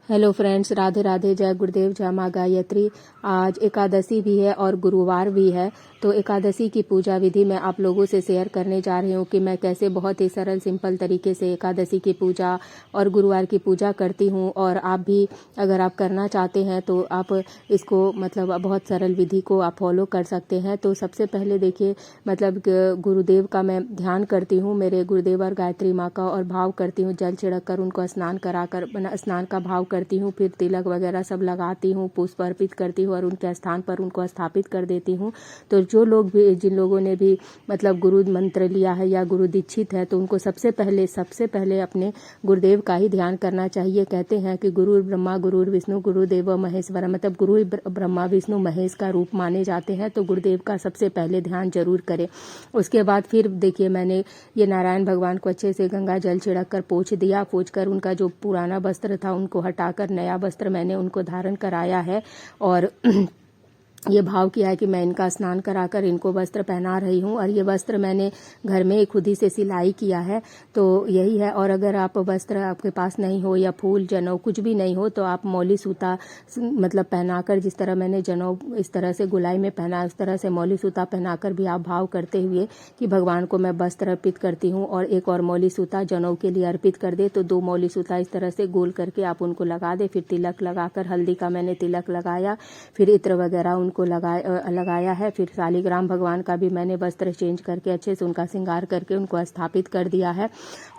Hello friends, Radhe Radhe, जय गुरुदेव, जय माँ गायत्री। आज एकादशी भी है और गुरुवार भी है, तो एकादशी की पूजा विधि मैं आप लोगों से शेयर करने जा रही हूँ कि मैं कैसे बहुत ही सरल सिंपल तरीके से एकादशी की पूजा और गुरुवार की पूजा करती हूँ। और आप भी अगर आप करना चाहते हैं तो आप इसको मतलब बहुत सरल विधि को आप फॉलो कर सकते हैं। तो सबसे पहले देखिए, मतलब गुरुदेव का मैं ध्यान करती हूँ, मेरे गुरुदेव और गायत्री माँ का, और भाव करती हूँ, जल छिड़क कर उनको स्नान कराकर स्नान का भाव करती हूँ। फिर तिलक वगैरह सब लगाती हूँ, पुष्प अर्पित करती हूँ और उनके स्थान पर उनको स्थापित कर देती हूँ। तो जो लोग भी, जिन लोगों ने भी मतलब गुरु मंत्र लिया है या गुरु दीक्षित है, तो उनको सबसे पहले अपने गुरुदेव का ही ध्यान करना चाहिए। कहते हैं कि गुरु ब्रह्मा गुरु विष्णु गुरुदेव महेश्वर, मतलब गुरु ब्रह्मा विष्णु महेश का रूप माने जाते हैं। तो गुरुदेव का सबसे पहले ध्यान जरूर करें। उसके बाद फिर देखिए, मैंने ये नारायण भगवान को अच्छे से गंगा जल छिड़क कर पोंछ दिया। पोंछ कर उनका जो पुराना वस्त्र था उनको हटाकर नया वस्त्र मैंने उनको धारण कराया है। और ये भाव किया है कि मैं इनका स्नान कराकर इनको वस्त्र पहना रही हूँ। और ये वस्त्र मैंने घर में खुद ही से सिलाई किया है, तो यही है। और अगर आप वस्त्र आपके पास नहीं हो या फूल जनेऊ कुछ भी नहीं हो, तो आप मौली सूता मतलब पहनाकर, जिस तरह मैंने जनेऊ इस तरह से गुलाई में पहना, उस तरह से मौली सूता पहनाकर भी आप भाव करते हुए कि भगवान को मैं वस्त्र अर्पित करती हूँ और एक और मौली सूता जनेऊ के लिए अर्पित कर दे। तो 2 मौली सूता इस तरह से गोल करके आप उनको लगा दे। फिर तिलक लगाकर, हल्दी का मैंने तिलक लगाया, फिर इत्र वगैरह को लगाया है। फिर शालिग्राम भगवान का भी मैंने वस्त्र चेंज करके अच्छे से उनका श्रृंगार करके उनको स्थापित कर दिया है।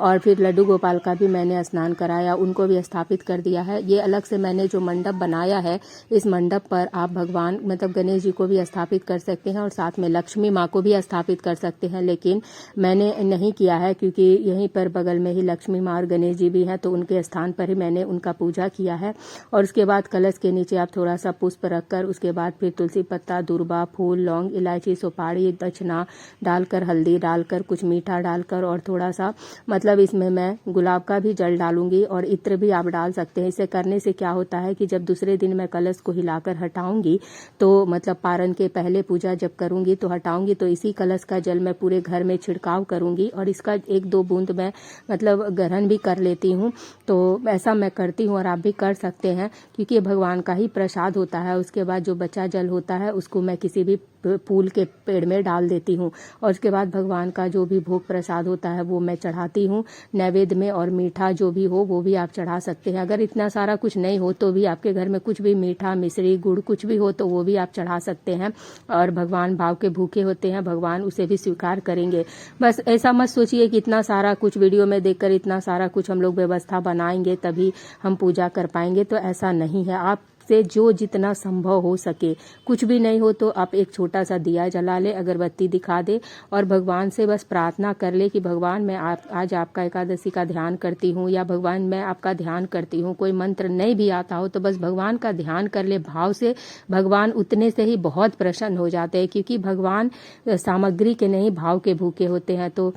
और फिर लड्डू गोपाल का भी मैंने स्नान कराया, उनको भी स्थापित कर दिया है। ये अलग से मैंने जो मंडप बनाया है, इस मंडप पर आप भगवान मतलब गणेश जी को भी स्थापित कर सकते हैं और साथ में लक्ष्मी माँ को भी स्थापित कर सकते हैं। लेकिन मैंने नहीं किया है क्योंकि यहीं पर बगल में ही लक्ष्मी माँ और गणेश जी भी हैं, तो उनके स्थान पर ही मैंने उनका पूजा किया है। और उसके बाद कलश के नीचे आप थोड़ा सा पुष्प रखकर, उसके बाद फिर तुलसी पत्ता, दूर्बा, फूल, लौंग, इलायची, सुपारी, दक्षिणा डालकर, हल्दी डालकर, कुछ मीठा डालकर और थोड़ा सा मतलब इसमें मैं गुलाब का भी जल डालूंगी और इत्र भी आप डाल सकते हैं। इसे करने से क्या होता है कि जब दूसरे दिन मैं कलश को हिलाकर हटाऊंगी, तो मतलब पारण के पहले पूजा जब करूंगी तो हटाऊंगी, तो इसी कलश का जल मैं पूरे घर में छिड़काव करूंगी और इसका 1-2 बूंद मैं मतलब ग्रहण भी कर लेती हूँ। तो ऐसा मैं करती हूँ और आप भी कर सकते हैं, क्योंकि ये भगवान का ही प्रसाद होता है। उसके बाद जो बचा जल होता है उसको मैं किसी भी फूल के पेड़ में डाल देती हूँ और उसके बाद भगवान का जो भी भोग प्रसाद होता है वो मैं चढ़ाती हूँ नैवेद्य में। और मीठा जो भी हो वो भी आप चढ़ा सकते हैं। अगर इतना सारा कुछ नहीं हो तो भी आपके घर में कुछ भी मीठा, मिश्री, गुड़ कुछ भी हो तो वो भी आप चढ़ा सकते हैं। और भगवान भाव के भूखे होते हैं, भगवान उसे भी स्वीकार करेंगे। बस ऐसा मत सोचिए कि इतना सारा कुछ वीडियो में देखकर इतना सारा कुछ हम लोग व्यवस्था बनाएंगे तभी हम पूजा कर पाएंगे, तो ऐसा नहीं है। आप से जो जितना संभव हो सके, कुछ भी नहीं हो तो आप एक छोटा सा दिया जला ले, अगरबत्ती दिखा दे और भगवान से बस प्रार्थना कर ले कि भगवान मैं आज आपका एकादशी का ध्यान करती हूँ, या भगवान मैं आपका ध्यान करती हूँ। कोई मंत्र नहीं भी आता हो तो बस भगवान का ध्यान कर ले भाव से। भगवान उतने से ही बहुत प्रसन्न हो जाते हैं, क्योंकि भगवान सामग्री के नहीं भाव के भूखे होते हैं। तो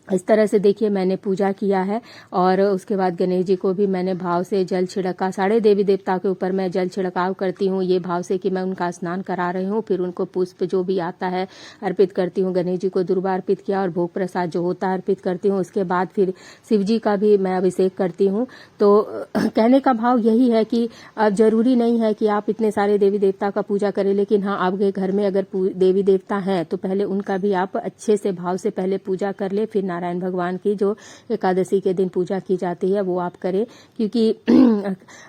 इस तरह से देखिए मैंने पूजा किया है। और उसके बाद गणेश जी को भी मैंने भाव से जल छिड़का, सारे देवी देवता के ऊपर मैं जल छिड़काव करती हूँ ये भाव से कि मैं उनका स्नान करा रही हूँ। फिर उनको पुष्प जो भी आता है अर्पित करती हूँ। गणेश जी को दुर्वा अर्पित किया और भोग प्रसाद जो होता है अर्पित करती हूँ। उसके बाद फिर शिव जी का भी मैं अभिषेक करती हूँ। तो कहने का भाव यही है कि अब जरूरी नहीं है कि आप इतने सारे देवी देवता का पूजा करें, लेकिन हाँ, आपके घर में अगर देवी देवता हैं तो पहले उनका भी आप अच्छे से भाव से पहले पूजा कर ले। फिर नारायण भगवान की जो एकादशी के दिन पूजा की जाती है वो आप करें, क्योंकि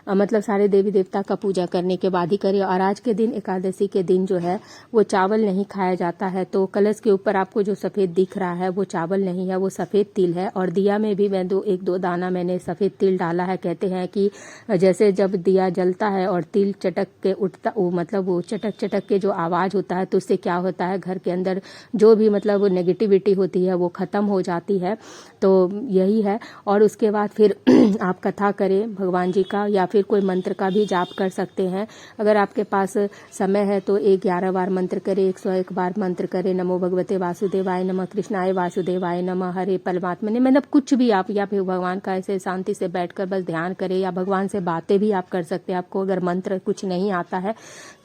मतलब सारे देवी देवता का पूजा करने के बाद ही करें। और आज के दिन, एकादशी के दिन जो है वो चावल नहीं खाया जाता है। तो कलश के ऊपर आपको जो सफेद दिख रहा है वो चावल नहीं है, वो सफेद तिल है। और दिया में भी मैं 1-2 दाना मैंने सफेद तिल डाला है। कहते हैं कि जैसे जब दिया जलता है और तिल चटक के उठता, वो मतलब वो चटक चटक के जो आवाज होता है, तो उससे क्या होता है, घर के अंदर जो भी मतलब नेगेटिविटी होती है वो खत्म हो जाती है। तो यही है। और उसके बाद फिर आप कथा करें भगवान जी का, या फिर कोई मंत्र का भी जाप कर सकते हैं। अगर आपके पास समय है तो 11 बार मंत्र करें, 101 बार मंत्र करें। नमो भगवते वासुदेवाय नमः, कृष्णाय वासुदेवाय नमः, हरे परमात्मा ने, मतलब कुछ भी आप, या फिर भगवान का ऐसे शांति से बैठकर बस ध्यान करें, या भगवान से बातें भी आप कर सकते हैं। आपको अगर मंत्र कुछ नहीं आता है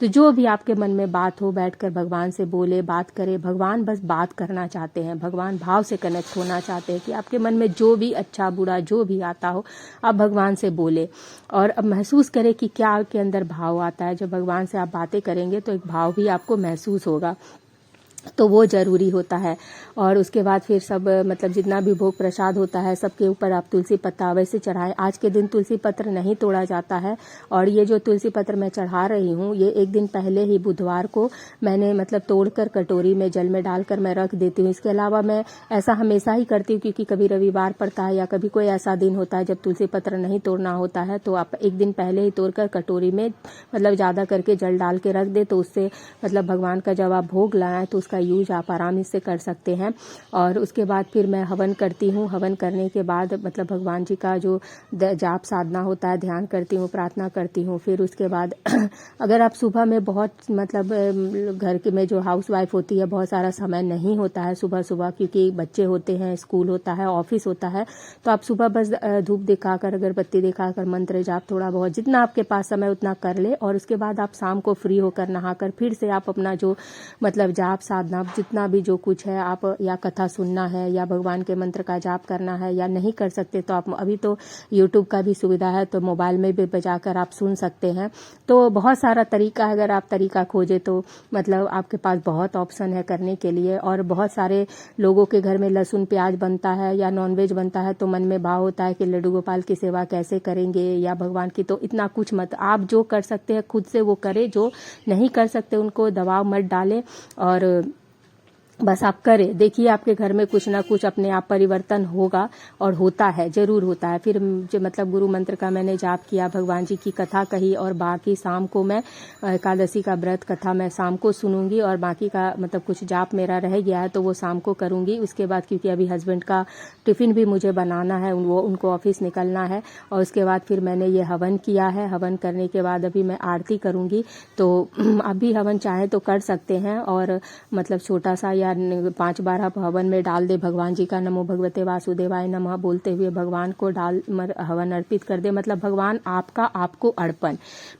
तो जो भी आपके मन में बात हो, बैठकर भगवान से बोले, बात करें। भगवान बस बात करना चाहते हैं, भगवान भाव से कनेक्ट होना चाहते हैं कि आपके मन में जो भी अच्छा बुरा जो भी आता हो आप भगवान से बोले और अब महसूस करें कि क्या आपके अंदर भाव आता है। जब भगवान से आप बातें करेंगे तो एक भाव भी आपको महसूस होगा, तो वो ज़रूरी होता है। और उसके बाद फिर सब मतलब जितना भी भोग प्रसाद होता है सबके ऊपर आप तुलसी पत्ता अवश्य चढ़ाएं। आज के दिन तुलसी पत्र नहीं तोड़ा जाता है और ये जो तुलसी पत्र मैं चढ़ा रही हूँ ये एक दिन पहले ही बुधवार को मैंने मतलब तोड़कर कटोरी में जल में डालकर मैं रख देती हूँ। इसके अलावा मैं ऐसा हमेशा ही करती हूँ क्योंकि कभी रविवार पड़ता है या कभी कोई ऐसा दिन होता है जब तुलसी पत्र नहीं तोड़ना होता है, तो आप एक दिन पहले ही तोड़कर कटोरी में मतलब ज़्यादा करके जल डाल के रख दे, तो उससे मतलब भगवान का जब आप भोग लाएं तो उसका यूज आप आराम से कर सकते हैं। और उसके बाद फिर मैं हवन करती हूँ। हवन करने के बाद मतलब भगवान जी का जो जाप साधना होता है ध्यान करती हूँ, प्रार्थना करती हूँ। फिर उसके बाद अगर आप सुबह में बहुत मतलब घर के में जो हाउस वाइफ होती है बहुत सारा समय नहीं होता है सुबह सुबह क्योंकि बच्चे होते हैं, स्कूल होता है, ऑफिस होता है, तो आप सुबह बस धूप दिखाकर अगरबत्ती दिखाकर मंत्र जाप थोड़ा बहुत जितना आपके पास समय उतना कर ले और उसके बाद आप शाम को फ्री होकर नहाकर फिर से आप अपना जो मतलब जाप साधना जितना भी जो कुछ है आप या कथा सुनना है या भगवान के मंत्र का जाप करना है या नहीं कर सकते तो आप अभी तो यूट्यूब का भी सुविधा है तो मोबाइल में भी बजाकर आप सुन सकते हैं। तो बहुत सारा तरीका है, अगर आप तरीका खोजे तो मतलब आपके पास बहुत ऑप्शन है करने के लिए। और बहुत सारे लोगों के घर में लहसुन प्याज बनता है या नॉनवेज बनता है तो मन में भाव होता है कि लड्डू गोपाल की सेवा कैसे करेंगे या भगवान की, तो इतना कुछ मत, आप जो कर सकते हैं खुद से वो करें, जो नहीं कर सकते उनको दबाव मत डालें और बस आप करें। देखिए आपके घर में कुछ ना कुछ अपने आप परिवर्तन होगा और होता है, जरूर होता है। फिर जो मतलब गुरु मंत्र का मैंने जाप किया, भगवान जी की कथा कही और बाकी शाम को मैं एकादशी का व्रत कथा मैं शाम को सुनूंगी और बाकी का मतलब कुछ जाप मेरा रह गया है तो वो शाम को करूंगी। उसके बाद क्योंकि अभी हस्बैंड का टिफिन भी मुझे बनाना है, वो उनको ऑफिस निकलना है और उसके बाद फिर मैंने ये हवन किया है। हवन करने के बाद अभी मैं आरती करूंगी, तो अभी हवन चाहे तो कर सकते हैं और मतलब छोटा सा या 5 बार आप हवन में डाल दे भगवान जी का नमो भगवते वासुदेवाय नमः बोलते हुए भगवान को डाल हवन अर्पित कर दे। मतलब भगवान आपका आपको अर्पण,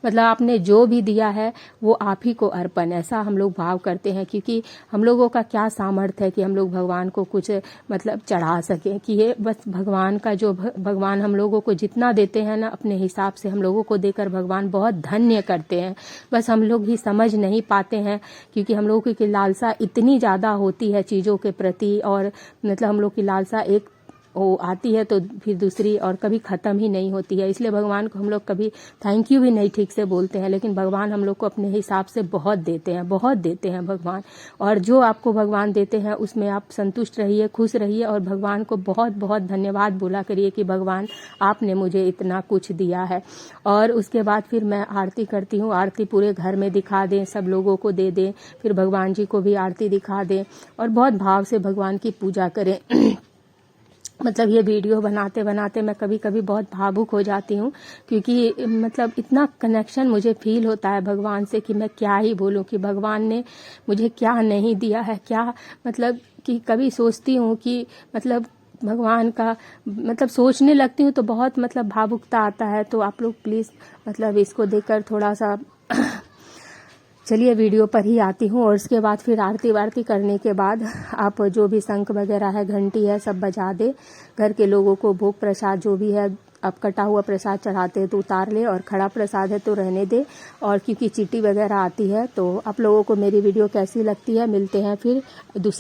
मतलब आपने जो भी दिया है वो आप ही को अर्पण, ऐसा हम लोग भाव करते हैं क्योंकि हम लोगों का क्या सामर्थ्य है कि हम लोग भगवान को कुछ मतलब चढ़ा सके कि ये बस भगवान का जो भगवान हम लोगों को जितना देते हैं ना अपने हिसाब से हम लोगों को देकर भगवान बहुत धन्य करते हैं। बस हम लोग ही समझ नहीं पाते हैं क्योंकि हम लोगों की लालसा इतनी ज्यादा होती है चीजों के प्रति और मतलब हम लोग की लालसा एक वो आती है तो फिर दूसरी और कभी खत्म ही नहीं होती है। इसलिए भगवान को हम लोग कभी थैंक यू भी नहीं ठीक से बोलते हैं, लेकिन भगवान हम लोग को अपने हिसाब से बहुत देते हैं, बहुत देते हैं भगवान। और जो आपको भगवान देते हैं उसमें आप संतुष्ट रहिए, खुश रहिए और भगवान को बहुत बहुत धन्यवाद बोला करिए कि भगवान आपने मुझे इतना कुछ दिया है। और उसके बाद फिर मैं आरती करती हूँ, आरती पूरे घर में दिखा दें, सब लोगों को दे दें, फिर भगवान जी को भी आरती दिखा दें और बहुत भाव से भगवान की पूजा करें। मतलब ये वीडियो बनाते बनाते मैं कभी कभी बहुत भावुक हो जाती हूँ क्योंकि मतलब इतना कनेक्शन मुझे फील होता है भगवान से कि मैं क्या ही बोलूँ कि भगवान ने मुझे क्या नहीं दिया है, क्या मतलब कि कभी सोचती हूँ कि मतलब भगवान का मतलब सोचने लगती हूँ तो बहुत मतलब भावुकता आता है। तो आप लोग प्लीज़ मतलब इसको देखकर थोड़ा सा चलिए वीडियो पर ही आती हूँ। और उसके बाद फिर आरती वारती करने के बाद आप जो भी शंख वगैरह है, घंटी है, सब बजा दे। घर के लोगों को भोग प्रसाद जो भी है, अब कटा हुआ प्रसाद चढ़ाते हैं तो उतार ले और खड़ा प्रसाद है तो रहने दे। और क्योंकि चींटी वगैरह आती है तो आप लोगों को मेरी वीडियो कैसी लगती है, मिलते हैं फिर दूसरे